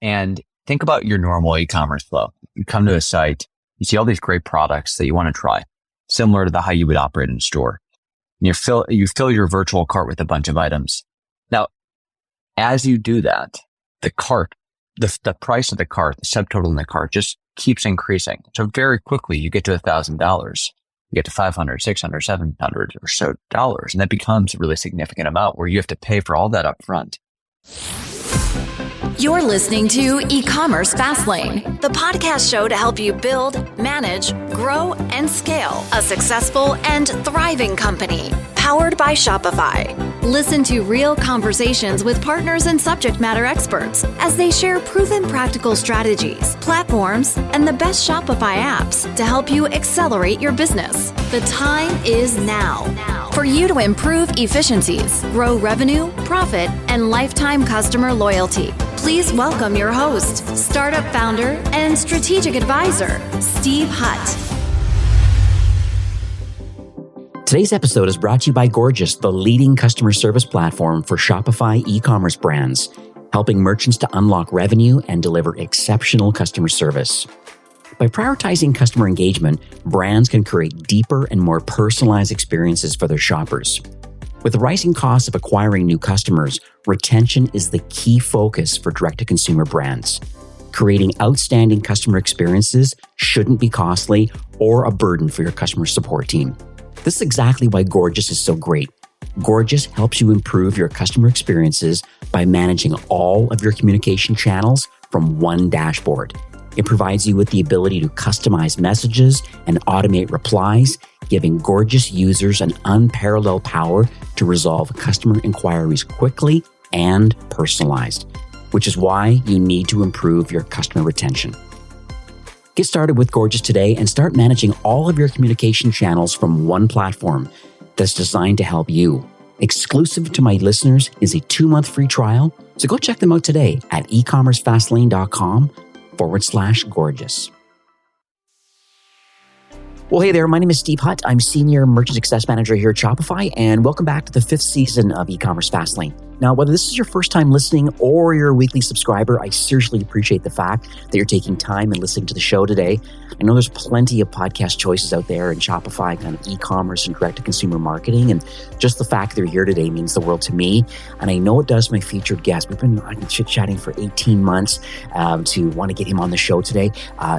And think about your normal e-commerce flow. You come to a site, you see all these great products that you want to try, similar to how you would operate in a store. And you fill your virtual cart with a bunch of items. Now, as you do that, the cart, the price of the cart, the subtotal in the cart just keeps increasing. So very quickly you get to $1,000. You get to $500, $600, $700 or so dollars. And that becomes a really significant amount where you have to pay for all that up front. You're listening to eCommerce Fastlane, the podcast show to help you build, manage, grow, and scale a successful and thriving company, powered by Shopify. Listen to real conversations with partners and subject matter experts as they share proven practical strategies, platforms, and the best Shopify apps to help you accelerate your business. The time is now for you to improve efficiencies, grow revenue, profit, and lifetime customer loyalty. Please welcome your host, startup founder, and strategic advisor, Steve Hutt. Today's episode is brought to you by Gorgeous, the leading customer service platform for Shopify e-commerce brands, helping merchants to unlock revenue and deliver exceptional customer service. By prioritizing customer engagement, brands can create deeper and more personalized experiences for their shoppers. With the rising costs of acquiring new customers, retention is the key focus for direct-to-consumer brands. Creating outstanding customer experiences shouldn't be costly or a burden for your customer support team. This is exactly why Gorgeous is so great. Gorgeous helps you improve your customer experiences by managing all of your communication channels from one dashboard. It provides you with the ability to customize messages and automate replies, giving Gorgeous users an unparalleled power to resolve customer inquiries quickly and personalized, which is why you need to improve your customer retention. Get started with Gorgeous today and start managing all of your communication channels from one platform that's designed to help you. Exclusive to my listeners is a 2-month free trial, so go check them out today at ecommercefastlane.com/gorgeous. Well, hey there, my name is Steve Hutt. I'm Senior Merchant Success Manager here at Shopify, and welcome back to the 5th season of eCommerce Fastlane. Now, whether this is your first time listening or you're a weekly subscriber, I seriously appreciate the fact that you're taking time and listening to the show today. I know there's plenty of podcast choices out there in Shopify, kind of e-commerce and direct-to-consumer marketing, and just the fact they're here today means the world to me. And I know it does my featured guest. I've been chit-chatting for 18 months to want to get him on the show today.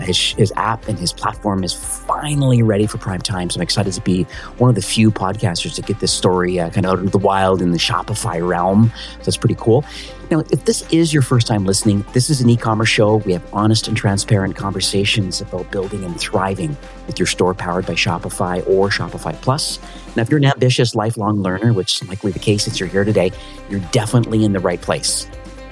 His app and his platform is finally ready for prime time, so I'm excited to be one of the few podcasters to get this story kind of out into the wild in the Shopify realm. So that's pretty cool. Now, if this is your first time listening, this is an e-commerce show. We have honest and transparent conversations about building and thriving with your store powered by Shopify or Shopify Plus. Now, if you're an ambitious lifelong learner, which is likely the case since you're here today, you're definitely in the right place.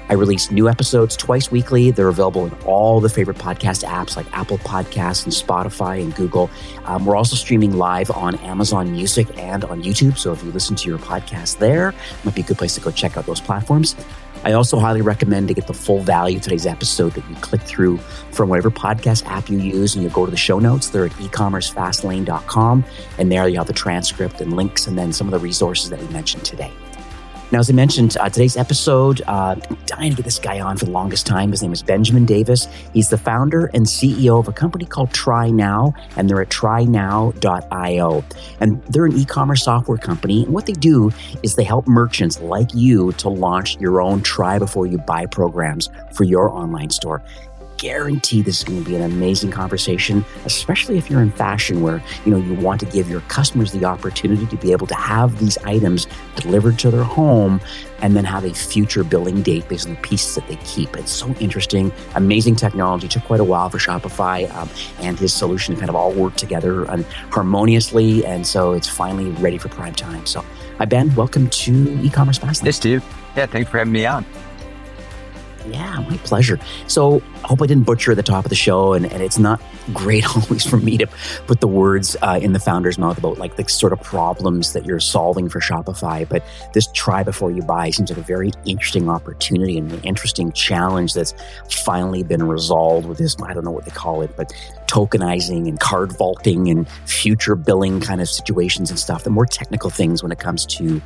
I release new episodes twice weekly. They're available in all the favorite podcast apps like Apple Podcasts and Spotify and Google. We're also streaming live on Amazon Music and on YouTube. So if you listen to your podcast there, it might be a good place to go check out those platforms. I also highly recommend to get the full value of today's episode that you click through from whatever podcast app you use and you go to the show notes. They're at ecommercefastlane.com. And there you have the transcript and links and then some of the resources that we mentioned today. Now, as I mentioned, today's episode, I'm dying to get this guy on for the longest time. His name is Benjamin Davis. He's the founder and CEO of a company called TryNow, and they're at trynow.io. And they're an e-commerce software company. And what they do is they help merchants like you to launch your own try before you buy programs for your online store. Guarantee this is going to be an amazing conversation, especially if you're in fashion where, you want to give your customers the opportunity to be able to have these items delivered to their home and then have a future billing date based on the pieces that they keep. It's so interesting, amazing technology. It took quite a while for Shopify and his solution to kind of all work together harmoniously. And so it's finally ready for prime time. So hi, Ben, welcome to eCommerce Fastlane. Hey, Steve. Yeah, thanks for having me on. Yeah, my pleasure. So I hope I didn't butcher the top of the show, and it's not great always for me to put the words in the founder's mouth about like the sort of problems that you're solving for Shopify. But this try before you buy seems like a very interesting opportunity and an interesting challenge that's finally been resolved with this, I don't know what they call it, but tokenizing and card vaulting and future billing kind of situations and stuff, the more technical things when it comes to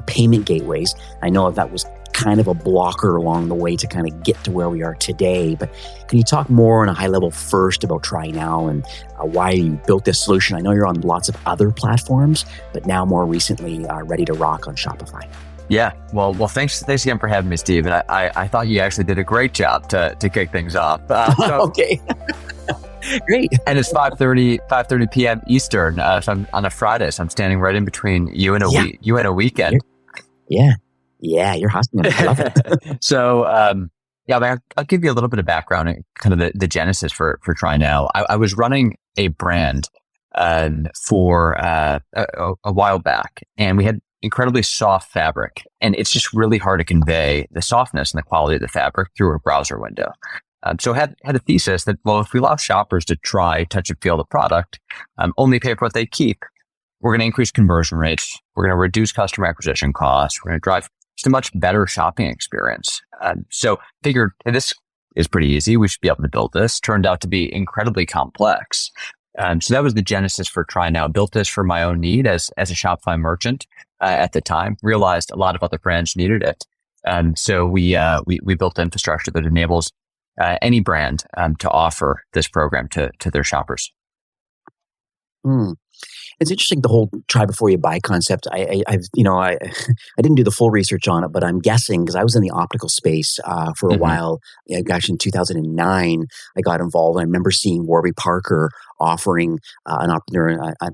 payment gateways. I know that was kind of a blocker along the way to kind of get to where we are today. But can you talk more on a high level first about TryNow and why you built this solution? I know you're on lots of other platforms, but now more recently ready to rock on Shopify. Yeah. Well, thanks again for having me, Steve. And I thought you actually did a great job to kick things off. Okay. Great. And it's 5:30 p.m. Eastern. So I'm on a Friday. So I'm standing right in between you and a weekend. Yeah, you're hustling. I love it. So, I'll give you a little bit of background and kind of the genesis for TryNow. I was running a brand for a while back, and we had incredibly soft fabric, and it's just really hard to convey the softness and the quality of the fabric through a browser window. So had a thesis that, well, if we allow shoppers to try, touch, and feel the product, only pay for what they keep, we're going to increase conversion rates. We're going to reduce customer acquisition costs. We're going to drive just a much better shopping experience. So figured, hey, this is pretty easy. We should be able to build this. Turned out to be incredibly complex. So that was the genesis for TryNow. Built this for my own need as a Shopify merchant at the time. Realized a lot of other brands needed it. So we built infrastructure that enables any brand to offer this program to their shoppers. It's interesting, the whole try before you buy concept. I didn't do the full research on it, but I'm guessing, because I was in the optical space for a while. Gosh, in 2009, I got involved. I remember seeing Warby Parker offering an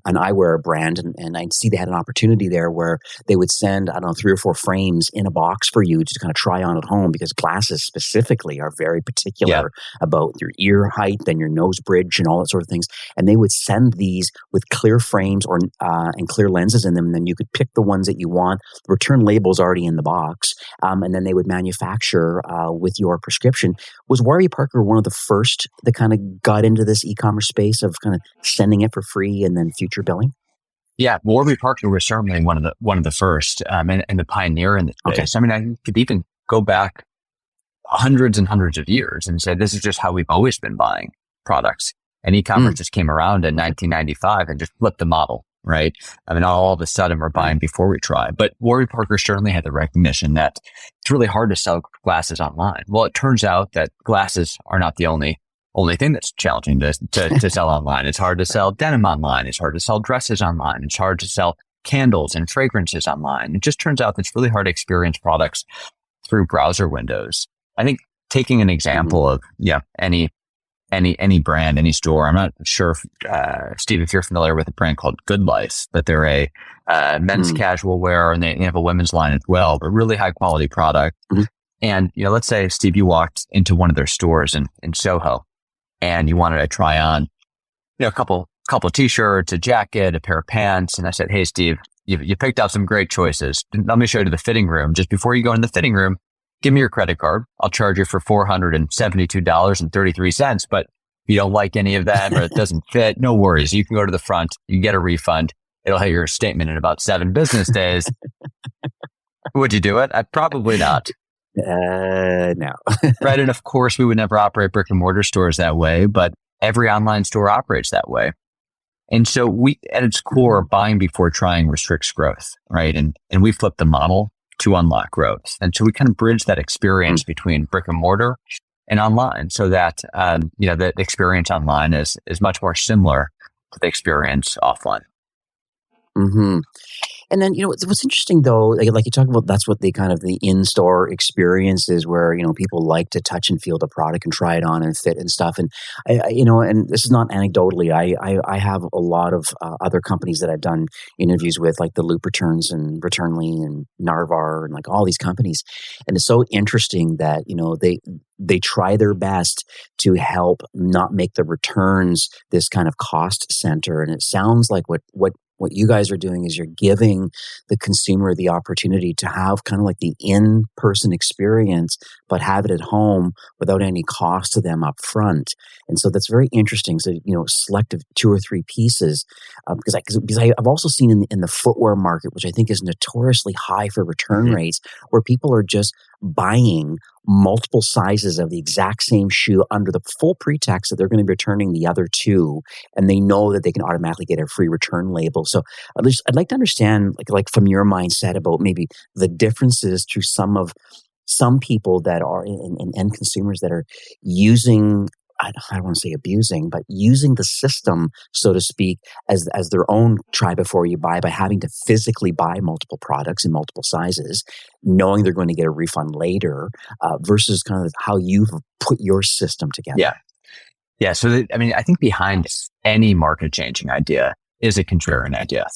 eyewear brand, and I'd see they had an opportunity there where they would send, 3 or 4 frames in a box for you to kind of try on at home, because glasses specifically are very particular about your ear height and your nose bridge and all that sort of things. And they would send these with clear frames and clear lenses in them, and then you could pick the ones that you want. The return label's already in the box, and then they would manufacture with your prescription. Was Warby Parker one of the first that kind of got into this e-commerce space of kind of sending it for free and then future billing? Yeah, Warby Parker was certainly one of the first and the pioneer in the space. Okay. I mean, I could even go back hundreds and hundreds of years and say this is just how we've always been buying products. And e-commerce just came around in 1995 and just flipped the model, right? I mean, all of a sudden we're buying before we try. But Warby Parker certainly had the recognition that it's really hard to sell glasses online. Well, it turns out that glasses are not the only thing that's challenging to sell online. It's hard to sell denim online. It's hard to sell dresses online. It's hard to sell candles and fragrances online. It just turns out that it's really hard to experience products through browser windows. I think taking an example of any brand, any store. I'm not sure, Steve, if you're familiar with a brand called Good Life, but they're a men's casual wear, and they have a women's line as well, but really high quality product. And, let's say, Steve, you walked into one of their stores in Soho and you wanted to try on, a couple t-shirts, a jacket, a pair of pants. And I said, hey, Steve, you picked out some great choices. Let me show you to the fitting room. Just before you go in the fitting room, give me your credit card. I'll charge you for $472.33. But if you don't like any of that or it doesn't fit, no worries. You can go to the front. You get a refund. It'll hit your statement in about 7 business days. Would you do it? Probably not. No. Right. And of course, we would never operate brick and mortar stores that way, but every online store operates that way. And so we, at its core, buying before trying restricts growth, right? And we flip the model to unlock growth. And so we kind of bridge that experience between brick and mortar and online so that, the experience online is much more similar to the experience offline. And then, what's interesting though, like you talk about, that's what the kind of the in-store experience is where, people like to touch and feel the product and try it on and fit and stuff. And and this is not anecdotally, I have a lot of other companies that I've done interviews with, like the Loop Returns and Returnly and Narvar and like all these companies. And it's so interesting that, they try their best to help not make the returns this kind of cost center. And it sounds like what you guys are doing is you're giving the consumer the opportunity to have kind of like the in-person experience, but have it at home without any cost to them up front. And so that's very interesting. So, selective 2 or 3 pieces, because I've also seen in the footwear market, which I think is notoriously high for return rates, where people are just buying multiple sizes of the exact same shoe under the full pretext that they're going to be returning the other 2, and they know that they can automatically get a free return label. So I'd like to understand, like from your mindset, about maybe the differences to some of some people that are in end consumers that are using, I don't want to say abusing, but using the system, so to speak, as their own try before you buy by having to physically buy multiple products in multiple sizes, knowing they're going to get a refund later, versus kind of how you've put your system together. Yeah. Yeah. So, I think behind any market changing idea is a contrarian idea.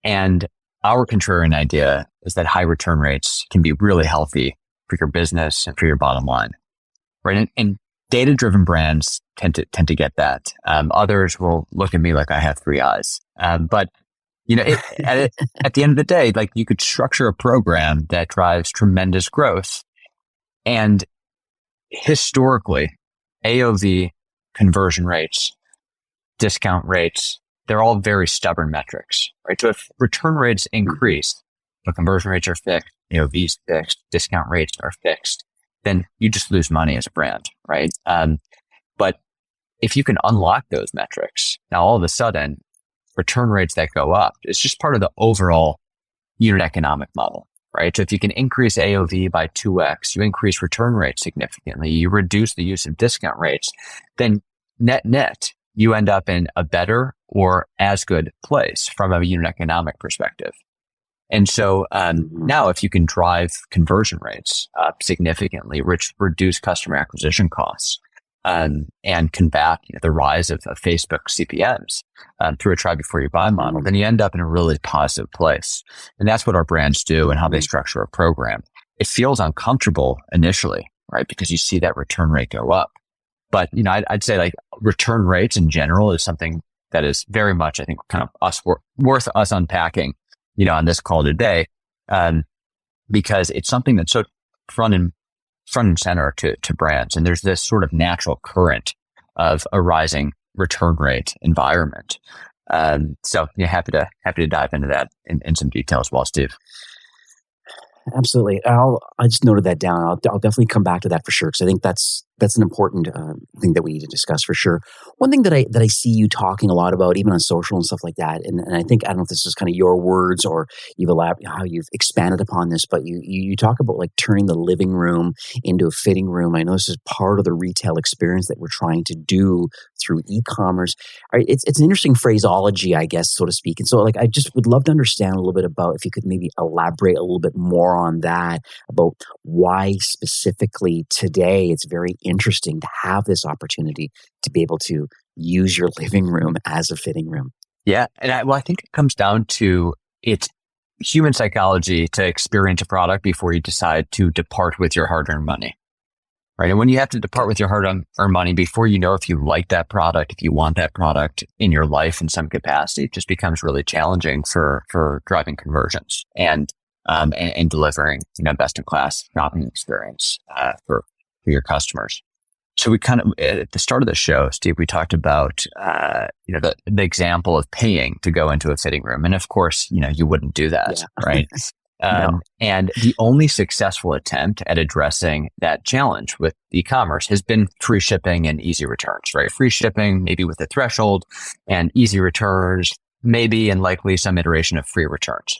And our contrarian idea is that high return rates can be really healthy for your business and for your bottom line, right? And data-driven brands tend to get that. Others will look at me like I have three eyes. But at the end of the day, like, you could structure a program that drives tremendous growth. And historically, AOV, conversion rates, discount rates, they're all very stubborn metrics, right? So if return rates increase, but conversion rates are fixed, AOV's fixed, discount rates are fixed, then you just lose money as a brand, right? But if you can unlock those metrics, now all of a sudden, return rates that go up, it's just part of the overall unit economic model, right? So if you can increase AOV by 2x, you increase return rates significantly, you reduce the use of discount rates, then net, you end up in a better or as good place from a unit economic perspective. And so now if you can drive conversion rates up significantly, reduce customer acquisition costs, and combat the rise of Facebook CPMs through a try before you buy model, then you end up in a really positive place. And that's what our brands do and how they structure a program. It feels uncomfortable initially, right? Because you see that return rate go up. But, I'd say like return rates in general is something that is very much, I think, kind of worth us unpacking, on this call today, because it's something that's so front and center to brands. And there's this sort of natural current of a rising return rate environment. So happy to dive into that in some detail as well, Steve. Absolutely. I just noted that down. I'll definitely come back to that for sure, because I think that's an important thing that we need to discuss for sure. One thing that I see you talking a lot about, even on social and stuff like that, and I don't know if this is kind of your words or how you've expanded upon this, but you talk about like turning the living room into a fitting room. I know this is part of the retail experience that we're trying to do through e-commerce. It's an interesting phraseology, I guess, so to speak. And so like, I just would love to understand a little bit about, if you could maybe elaborate a little bit more on that, about why specifically today it's very interesting to have this opportunity to be able to use your living room as a fitting room. Yeah. And I think it comes down to it's human psychology to experience a product before you decide to depart with your hard-earned money. Right. And when you have to depart with your hard-earned money before you know if you like that product, if you want that product in your life in some capacity, it just becomes really challenging for driving conversions and delivering, best in class shopping experience, for your customers. So we kind of, at the start of the show, Steve, we talked about, the example of paying to go into a fitting room. And of course, you wouldn't do that, right? No. And the only successful attempt at addressing that challenge with e-commerce has been free shipping and easy returns, right? Free shipping, maybe with a threshold, and easy returns, maybe and likely some iteration of free returns.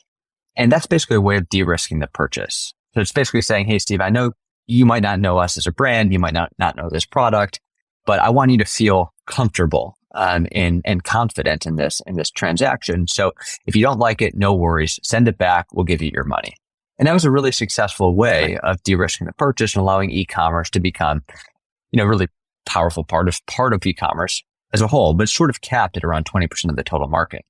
And that's basically a way of de-risking the purchase. So it's basically saying, hey, Steve, I know you might not know us as a brand, you might not know this product, but I want you to feel comfortable and confident in this transaction. So if you don't like it, no worries, send it back, we'll give you your money. And that was a really successful way of de-risking the purchase and allowing e-commerce to become, really powerful part of e-commerce as a whole, but sort of capped at around 20% of the total market.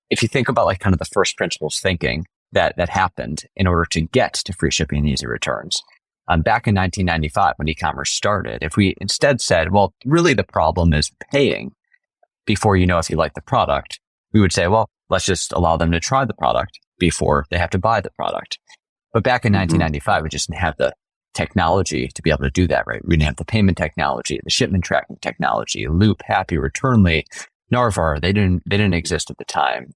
If you think about like kind of the first principles thinking that happened in order to get to free shipping and easy returns, back in 1995 when e-commerce started, if we instead said, well, really the problem is paying before you know if you like the product, we would say, well, let's just allow them to try the product before they have to buy the product. But back in 1995, we just didn't have the technology to be able to do that, right? We didn't have the payment technology, the shipment tracking technology, Loop, Happy, Returnly, Narvar. They didn't exist at the time.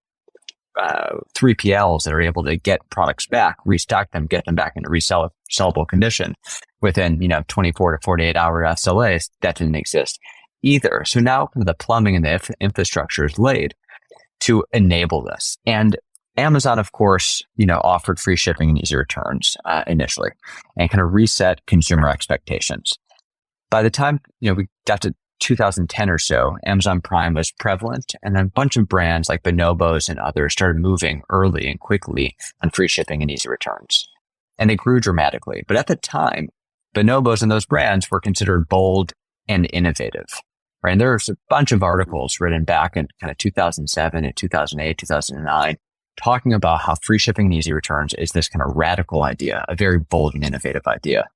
3PLs that are able to get products back, restock them, get them back into sellable condition within 24 to 48 hour SLAs. That didn't exist either. So now the plumbing and the infrastructure is laid to enable this. And Amazon, of course, offered free shipping and easy returns initially and kind of reset consumer expectations. By the time, we got to 2010 or so, Amazon Prime was prevalent, and then a bunch of brands like Bonobos and others started moving early and quickly on free shipping and easy returns. And they grew dramatically. But at the time, Bonobos and those brands were considered bold and innovative, right? And there's a bunch of articles written back in kind of 2007 and 2008, 2009, talking about how free shipping and easy returns is this kind of radical idea, a very bold and innovative idea.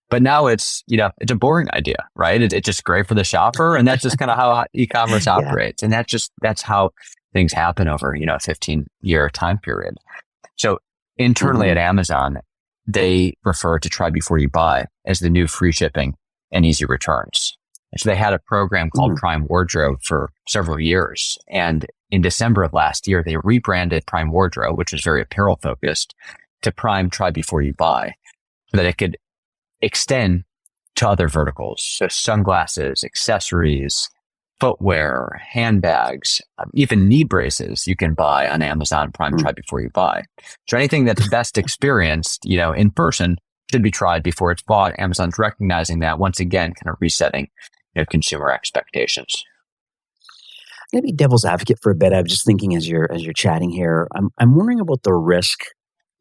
But now it's a boring idea, right? It's just great for the shopper. And that's just kind of how e-commerce operates. And that's how things happen over, a 15-year time period. So internally at Amazon, they refer to try before you buy as the new free shipping and easy returns. And so they had a program called Prime Wardrobe for several years. And in December of last year, they rebranded Prime Wardrobe, which was very apparel focused, to Prime Try Before You Buy, so that it could extend to other verticals. So sunglasses, accessories, footwear, handbags, even knee braces you can buy on Amazon Prime Try Before You Buy. So anything that's best experienced, in person should be tried before it's bought. Amazon's recognizing that, once again, kind of resetting consumer expectations. Maybe devil's advocate for a bit. I'm just thinking as you're chatting here, I'm wondering about the risk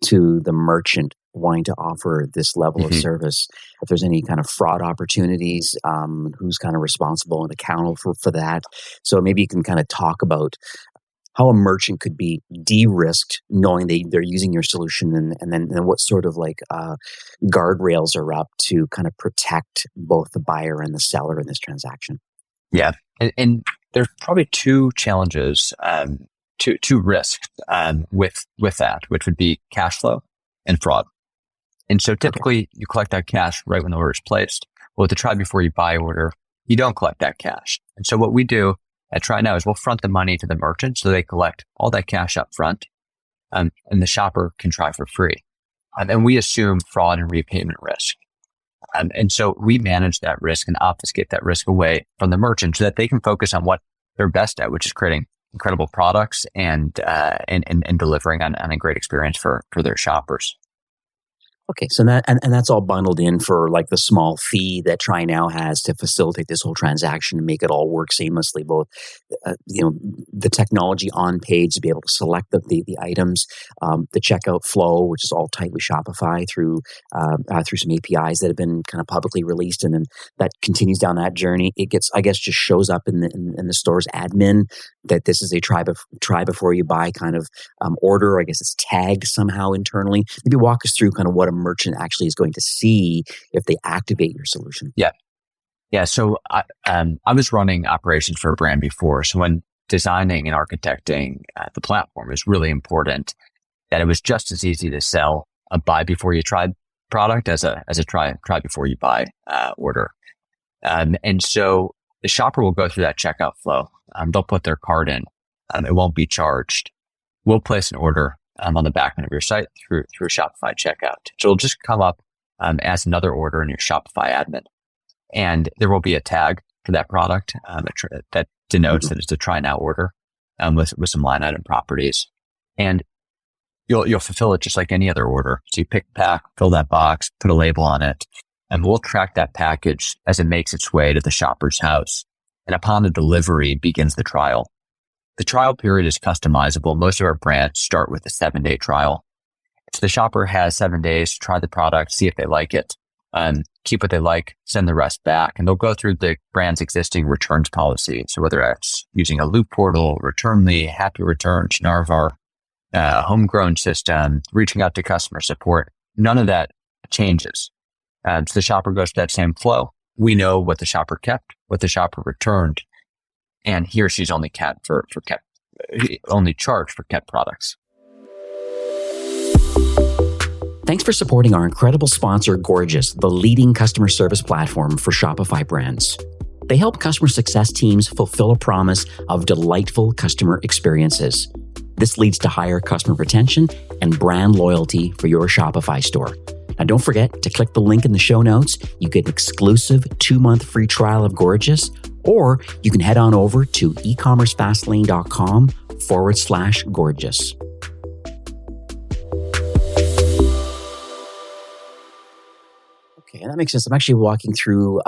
to the merchant wanting to offer this level of service. If there's any kind of fraud opportunities, who's kind of responsible and accountable for that. So maybe you can kind of talk about how a merchant could be de-risked knowing they're using your solution, and then what sort of guardrails are up to kind of protect both the buyer and the seller in this transaction. Yeah. And there's probably two challenges, two risks with that, which would be cash flow and fraud. And so typically you collect that cash right when the order is placed. Well, with the Try Before You Buy order, you don't collect that cash. And so what we do at TryNow is we'll front the money to the merchant so they collect all that cash up front, and the shopper can try for free. And we assume fraud and repayment risk. And so we manage that risk and obfuscate that risk away from the merchant so that they can focus on what they're best at, which is creating incredible products and delivering on a great experience for their shoppers. Okay, so that's all bundled in for the small fee that TryNow has to facilitate this whole transaction and make it all work seamlessly. Both, the technology on page to be able to select the items, the checkout flow, which is all tight with Shopify through some APIs that have been kind of publicly released, and then that continues down that journey. It gets, just shows up in the store's admin that this is a try before you buy kind of order. I guess it's tagged somehow internally. Maybe walk us through kind of what a merchant actually is going to see if they activate your solution. Yeah. So I was running operations for a brand before. So when designing and architecting the platform, it was really important that it was just as easy to sell a buy before you try product as a try before you buy order. And so the shopper will go through that checkout flow. They'll put their card in. It won't be charged. We'll place an order on the back end of your site through Shopify checkout. So it'll just come up as another order in your Shopify admin. And there will be a tag for that product that denotes that it's a TryNow order with some line item properties. And you'll fulfill it just like any other order. So you pick, pack, fill that box, put a label on it, and we'll track that package as it makes its way to the shopper's house. And upon the delivery begins the trial. The trial period is customizable. Most of our brands start with a 7-day trial. So the shopper has 7 days to try the product, see if they like it, keep what they like, send the rest back. And they'll go through the brand's existing returns policy. So whether it's using a Loop portal, Returnly, Happy Returns, Narvar, homegrown system, reaching out to customer support, none of that changes. So the shopper goes through that same flow. We know what the shopper kept, what the shopper returned, and he or she's only charged for kept products. Thanks for supporting our incredible sponsor, Gorgeous, the leading customer service platform for Shopify brands. They help customer success teams fulfill a promise of delightful customer experiences. This leads to higher customer retention and brand loyalty for your Shopify store. Now, don't forget to click the link in the show notes. You get an exclusive 2-month free trial of Gorgeous, or you can head on over to ecommercefastlane.com/gorgeous. Yeah, that makes sense. I'm actually walking through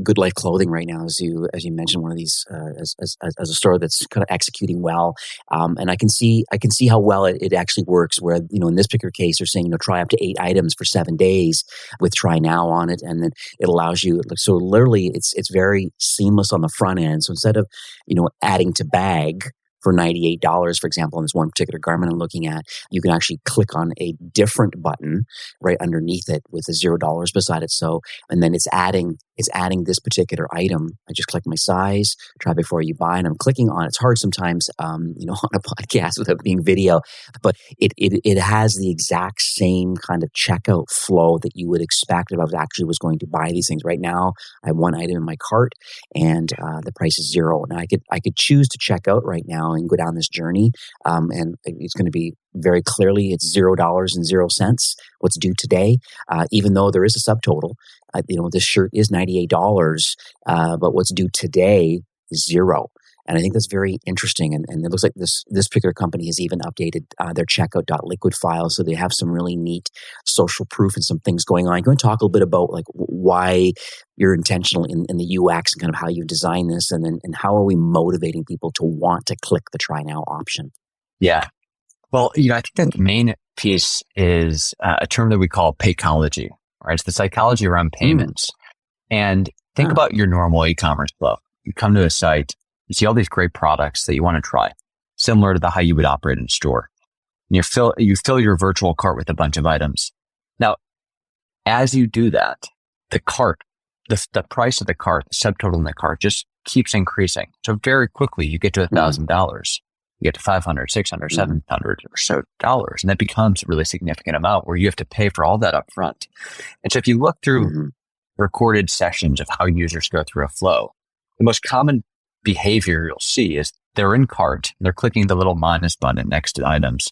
Good Life Clothing right now, as you mentioned, one of these as a store that's kind of executing well, and I can see how well it actually works. Where in this particular case, they're saying try up to 8 items for 7 days with TryNow on it, and then it allows you. So literally, it's very seamless on the front end. So instead of adding to bag for $98, for example, in this one particular garment I'm looking at, you can actually click on a different button right underneath it with the $0 beside it. So, and then it's adding this particular item. I just click my size, try before you buy, and I'm clicking on it. It's hard sometimes, on a podcast without being video, but it has the exact same kind of checkout flow that you would expect if I was going to buy these things. Right now, I have one item in my cart, and the price is $0. Now I could choose to check out right now and go down this journey, and it's going to be very clearly it's $0.00 what's due today, even though there is a subtotal. This shirt is $98, but what's due today is $0. And I think that's very interesting. And it looks like this particular company has even updated their checkout.liquid file. So they have some really neat social proof and some things going on. I'm going to talk a little bit about why you're intentional in the UX and kind of how you design this, and how are we motivating people to want to click the Try Now option? Yeah. Well, I think that the main piece is a term that we call paycology, right? It's the psychology around payments. And think about your normal e-commerce flow. You come to a site, you see all these great products that you want to try, similar to how you would operate in a store. And you fill your virtual cart with a bunch of items. Now, as you do that, the cart, the price of the cart, the subtotal in the cart just keeps increasing. So very quickly, you get to $1,000. You get to $500, $600, $700 or so dollars. And that becomes a really significant amount where you have to pay for all that up front. And so if you look through recorded sessions of how users go through a flow, the most common behavior you'll see is they're in cart, they're clicking the little minus button next to items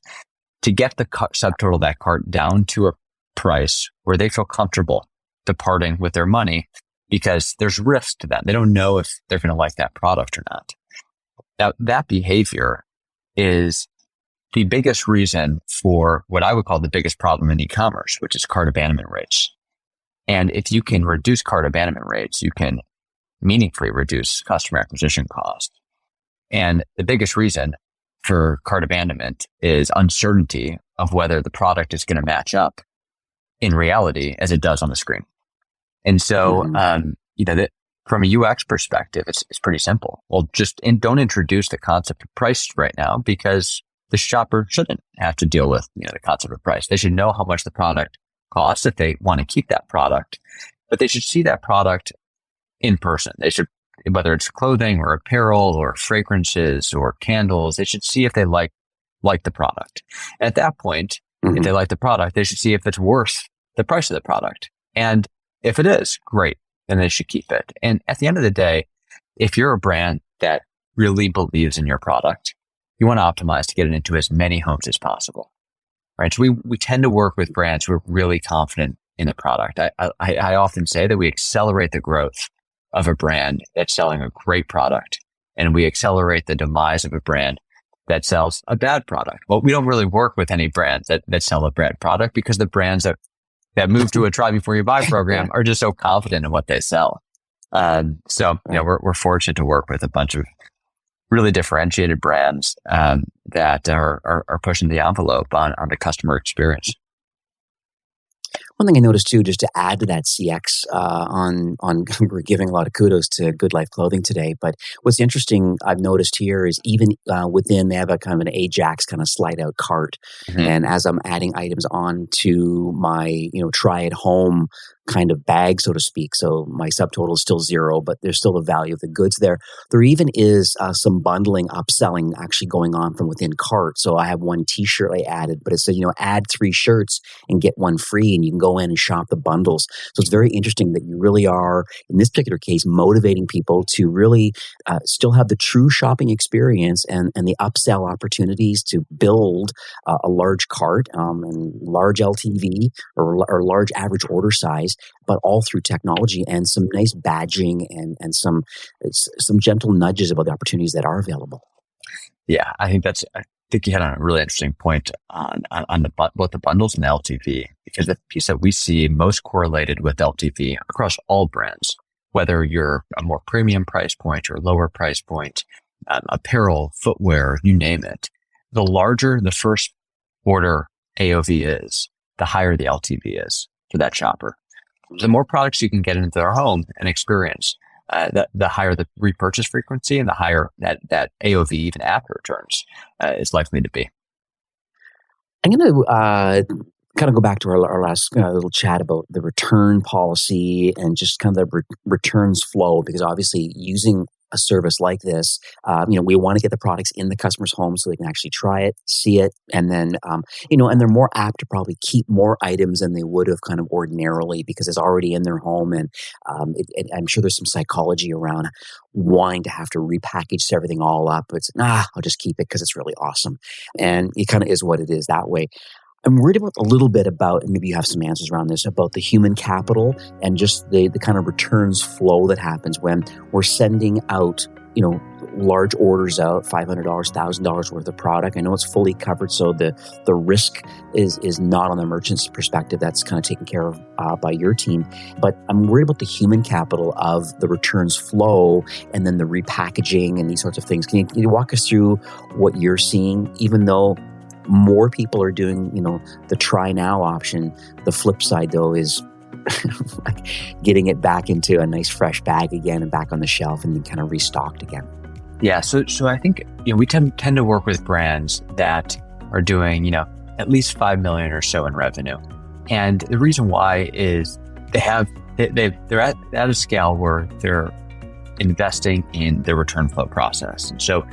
to get the subtotal of that cart down to a price where they feel comfortable departing with their money, because there's risk to them. They don't know if they're going to like that product or not. Now, that behavior is the biggest reason for what I would call the biggest problem in e-commerce, which is cart abandonment rates. And if you can reduce cart abandonment rates, you can meaningfully reduce customer acquisition costs. And the biggest reason for cart abandonment is uncertainty of whether the product is going to match up in reality as it does on the screen. And so, from a UX perspective, it's pretty simple. Well, don't introduce the concept of price right now, because the shopper shouldn't have to deal with the concept of price. They should know how much the product costs if they want to keep that product, but they should see that product in person. They should, whether it's clothing or apparel or fragrances or candles, they should see if they like the product. And at that point, if they like the product, they should see if it's worth the price of the product. And if it is, great, then they should keep it. And at the end of the day, if you're a brand that really believes in your product, you want to optimize to get it into as many homes as possible, right? So we tend to work with brands who are really confident in the product. I often say that we accelerate the growth of a brand that's selling a great product, and we accelerate the demise of a brand that sells a bad product. Well, we don't really work with any brands that sell a bad product, because the brands that move to a try before you buy program are just so confident in what they sell. We're fortunate to work with a bunch of really differentiated brands that are pushing the envelope on the customer experience. One thing I noticed too, just to add to that CX, we're giving a lot of kudos to Good Life Clothing today. But what's interesting I've noticed here is even within, they have a kind of an Ajax kind of slide out cart. And as I'm adding items on to my, try at home kind of bag, so to speak. So my subtotal is still $0, but there's still the value of the goods there. There even is some bundling, upselling actually going on from within cart. So I have one t-shirt I added, but it said, add 3 shirts and get 1 free, and you can go in and shop the bundles. So it's very interesting that you really are, in this particular case, motivating people to really still have the true shopping experience and the upsell opportunities to build a large cart and large LTV or large average order size, but all through technology and some nice badging and some gentle nudges about the opportunities that are available. Yeah, I think that's think you had a really interesting point on both the bundles and the LTV, because the piece that we see most correlated with LTV across all brands, whether you're a more premium price point or lower price point, apparel, footwear, you name it, the larger the first order AOV is, the higher the LTV is for that shopper. The more products you can get into their home and experience, the higher the repurchase frequency and the higher that AOV even after returns is likely to be. I'm going to kind of go back to our last little chat about the return policy and just kind of the returns flow, because obviously using a service like this, we want to get the products in the customer's home so they can actually try it, see it, and then, and they're more apt to probably keep more items than they would have kind of ordinarily because it's already in their home. And I'm sure there's some psychology around wanting to have to repackage everything all up. It's, I'll just keep it because it's really awesome. And it kind of is what it is that way. I'm worried about a little bit about, and maybe you have some answers around this, about the human capital and just the kind of returns flow that happens when we're sending out, large orders out, $500, $1,000 worth of product. I know it's fully covered, so the risk is not on the merchant's perspective. That's kind of taken care of by your team. But I'm worried about the human capital of the returns flow and then the repackaging and these sorts of things. Can you walk us through what you're seeing, even though more people are doing, the TryNow option? The flip side, though, is like getting it back into a nice fresh bag again and back on the shelf and then kind of restocked again. Yeah, so I think we tend to work with brands that are doing at least $5 million or so in revenue, and the reason why is they're at a scale where they're investing in the return flow process, and so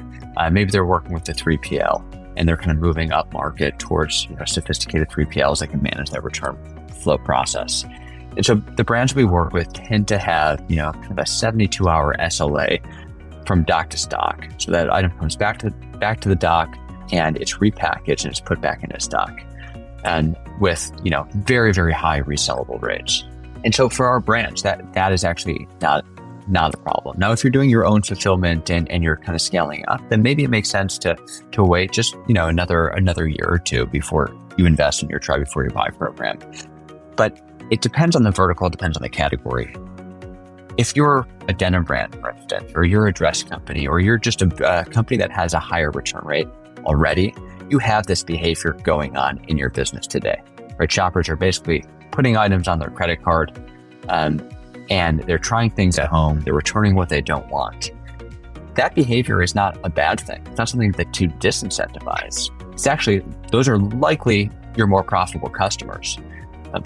maybe they're working with the 3PL. And they're kind of moving up market towards sophisticated 3PLs that can manage that return flow process. And so the brands we work with tend to have kind of a 72-hour SLA from dock to stock. So that item comes back to the dock and it's repackaged and it's put back into stock, and with very, very high resellable rates. And so for our brands, that is actually not a problem. Now, if you're doing your own fulfillment and you're kind of scaling up, then maybe it makes sense to wait just another year or two before you invest in your try before you buy program. But it depends on the vertical, it depends on the category. If you're a denim brand, for instance, or you're a dress company, or you're just a company that has a higher return rate already, you have this behavior going on in your business today, right? Shoppers are basically putting items on their credit card, and they're trying things at home. They're returning what they don't want. That behavior is not a bad thing. It's not something to disincentivize. It's actually, those are likely your more profitable customers.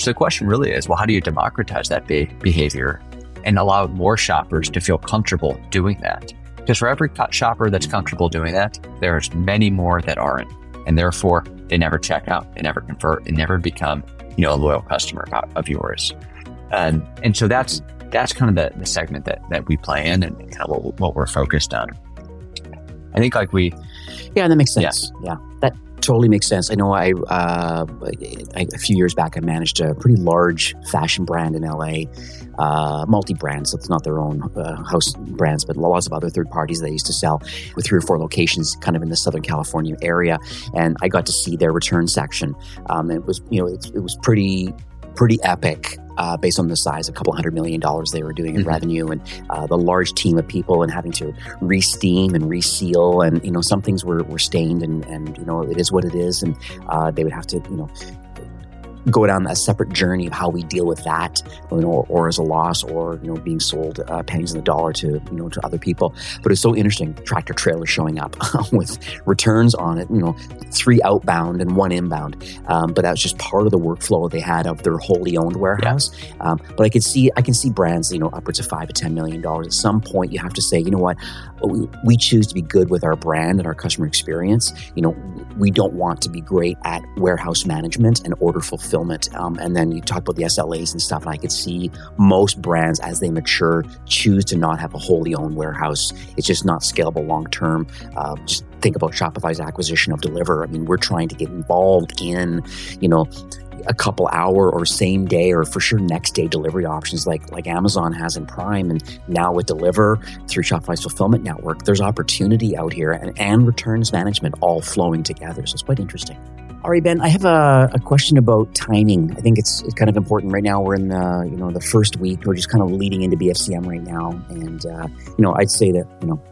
So the question really is, well, how do you democratize that behavior and allow more shoppers to feel comfortable doing that? Because for every shopper that's comfortable doing that, there's many more that aren't. And therefore, they never check out, they never convert, they never become a loyal customer of yours. And so that's kind of the segment that we play in and kind of what we're focused on. I think yeah, that makes sense. Yeah, that totally makes sense. I know a few years back, I managed a pretty large fashion brand in LA, multi-brand, so it's not their own house brands, but lots of other third parties they used to sell with 3 or 4 locations kind of in the Southern California area. And I got to see their return section. It was, it was pretty epic. Based on the size, a couple $100 million they were doing in revenue, and the large team of people, and having to re-steam and reseal, and some things were stained, and it is what it is, and they would have to go down a separate journey of how we deal with that, or as a loss, or being sold pennies on the dollar to to other people. But it's so interesting, tractor trailer showing up with returns on it, 3 outbound and 1 inbound. But that was just part of the workflow they had of their wholly owned warehouse. Yeah. But I can see brands, upwards of $5 to $10 million. At some point, you have to say, what, we choose to be good with our brand and our customer experience. We don't want to be great at warehouse management and order fulfillment. And then you talk about the SLAs and stuff, and I could see most brands, as they mature, choose to not have a wholly owned warehouse. It's just not scalable long term. Just think about Shopify's acquisition of Deliver. I mean, we're trying to get involved in, a couple hour or same day or for sure next day delivery options like Amazon has in Prime, and now with Deliver through Shopify's fulfillment network, there's opportunity out here and returns management all flowing together. So it's quite interesting. All right, Ben, I have a question about timing. I think it's kind of important right now. We're in the first week. We're just kind of leading into BFCM right now. And, I'd say that,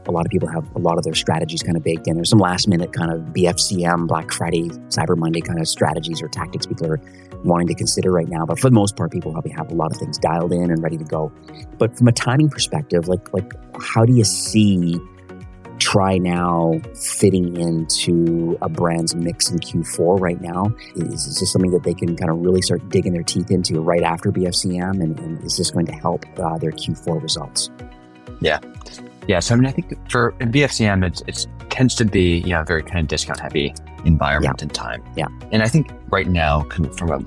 a lot of people have a lot of their strategies kind of baked in. There's some last minute kind of BFCM, Black Friday, Cyber Monday kind of strategies or tactics people are wanting to consider right now. But for the most part, people probably have a lot of things dialed in and ready to go. But from a timing perspective, like how do you see TryNow fitting into a brand's mix in Q4 right now? Is this something that they can kind of really start digging their teeth into right after BFCM? And is this going to help their Q4 results? Yeah. So I think for BFCM, it tends to be a very kind of discount heavy environment and time. Yeah. And I think right now, from a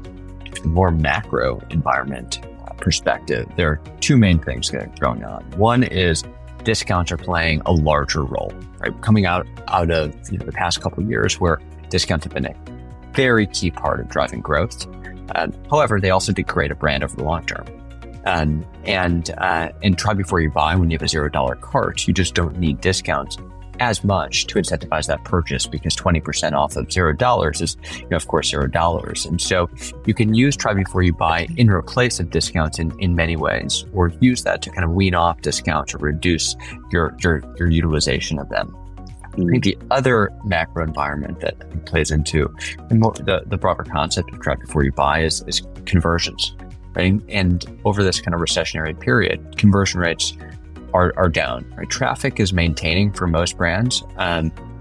more macro environment perspective, there are two main things going on. One is discounts are playing a larger role, right? Coming out of the past couple of years where discounts have been a very key part of driving growth. However, they also degrade a brand over the long term. And try before you buy. When you have a $0 cart, you just don't need discounts as much to incentivize that purchase, because 20% off of $0 is, of course, $0. And so you can use try before you buy in replace of discounts in many ways, or use that to kind of wean off discounts or reduce your utilization of them. I think the other macro environment that plays into the broader concept of try before you buy is conversions, right? And over this kind of recessionary period, conversion rates are down, right? Traffic is maintaining for most brands,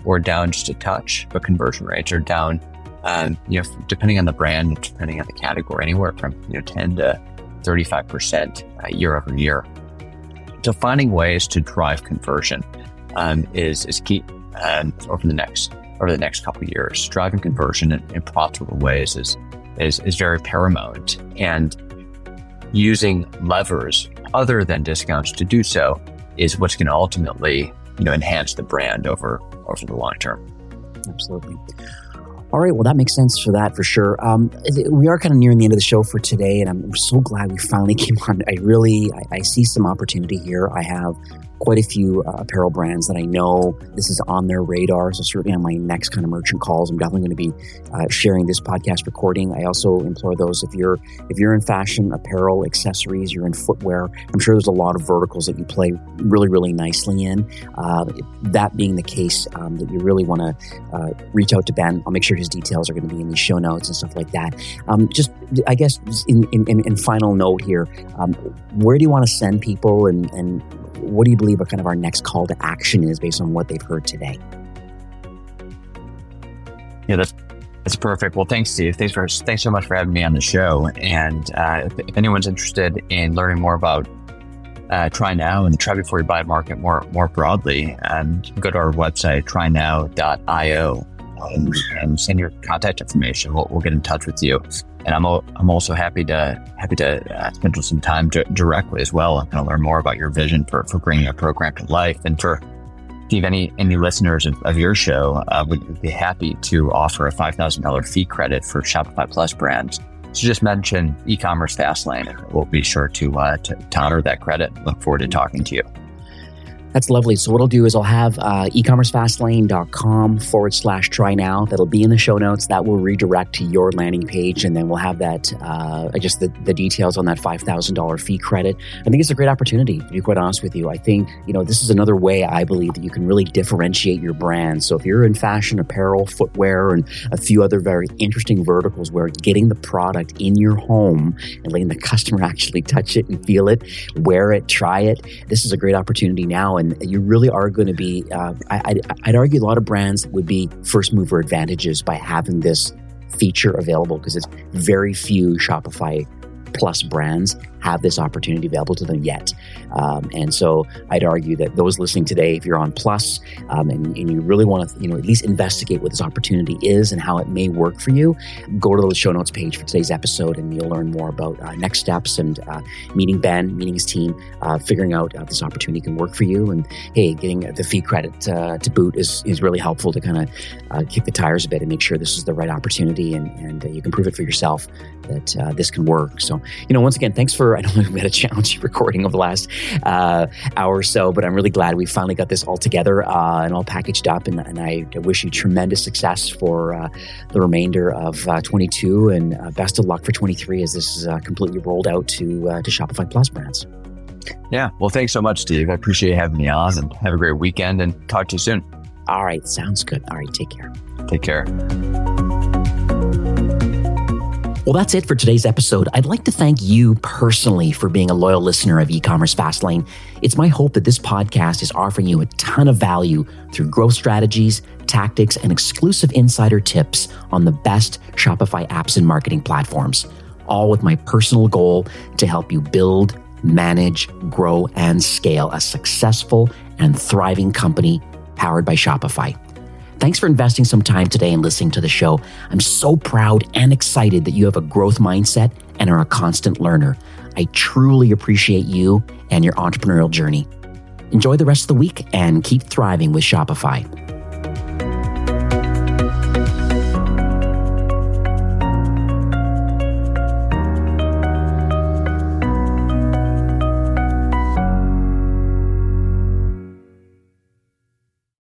or down just a touch, but conversion rates are down, depending on the brand, depending on the category, anywhere from 10 to 35% year over year. So finding ways to drive conversion is key over the next couple of years. Driving conversion in profitable ways is very paramount, and using levers other than discounts to do so is what's going to ultimately, enhance the brand over the long term. Absolutely. All right. Well, that makes sense for that, for sure. We are kind of nearing the end of the show for today, and I'm so glad we finally came on. I see some opportunity here. I have quite a few apparel brands that I know this is on their radar. So certainly on my next kind of merchant calls, I'm definitely going to be sharing this podcast recording. I also implore those, if you're in fashion, apparel, accessories, you're in footwear, I'm sure there's a lot of verticals that you play really, really nicely in. That being the case, that you really want to reach out to Ben. I'll make sure his details are going to be in the show notes and stuff like that. Just, I guess, in final note here, where do you want to send people, and what do you believe kind of our next call to action is based on what they've heard today? Yeah, that's perfect. Well, thanks, Steve. Thanks so much for having me on the show. And if anyone's interested in learning more about TryNow and the try before you buy market more broadly, go to our website, trynow.io, and send your contact information. We'll get in touch with you. And I'm also happy to schedule some time directly as well. I'm going to learn more about your vision for bringing a program to life. And for Steve, any listeners of your show would be happy to offer a $5,000 fee credit for Shopify Plus brands. So just mention eCommerce Fastlane, and we'll be sure to honor that credit. Look forward to talking to you. That's lovely. So what I'll do is I'll have ecommercefastlane.com/TryNow. That'll be in the show notes. That will redirect to your landing page. And then we'll have that, the details on that $5,000 fee credit. I think it's a great opportunity, to be quite honest with you. I think, this is another way I believe that you can really differentiate your brand. So if you're in fashion, apparel, footwear, and a few other very interesting verticals where getting the product in your home and letting the customer actually touch it and feel it, wear it, try it, this is a great opportunity now. And you really are going to be, I'd argue a lot of brands would be first mover advantages by having this feature available, because it's very few Shopify Plus brands have this opportunity available to them yet. And so I'd argue that those listening today, if you're on Plus and you really want to, at least investigate what this opportunity is and how it may work for you, go to the show notes page for today's episode and you'll learn more about next steps and meeting Ben, meeting his team, figuring out if this opportunity can work for you. And hey, getting the fee credit to boot is really helpful to kind of kick the tires a bit and make sure this is the right opportunity and you can prove it for yourself that this can work. So, once again, thanks for, I know we've had a challenging recording over the last hour or so, but I'm really glad we finally got this all together and all packaged up. And I wish you tremendous success for the remainder of 22 and best of luck for 23 as this is completely rolled out to Shopify Plus brands. Yeah. Well, thanks so much, Steve. I appreciate you having me on and have a great weekend and talk to you soon. All right. Sounds good. All right. Take care. Take care. Well, that's it for today's episode. I'd like to thank you personally for being a loyal listener of eCommerce Fastlane. It's my hope that this podcast is offering you a ton of value through growth strategies, tactics, and exclusive insider tips on the best Shopify apps and marketing platforms, all with my personal goal to help you build, manage, grow, and scale a successful and thriving company powered by Shopify. Thanks for investing some time today and listening to the show. I'm so proud and excited that you have a growth mindset and are a constant learner. I truly appreciate you and your entrepreneurial journey. Enjoy the rest of the week and keep thriving with Shopify.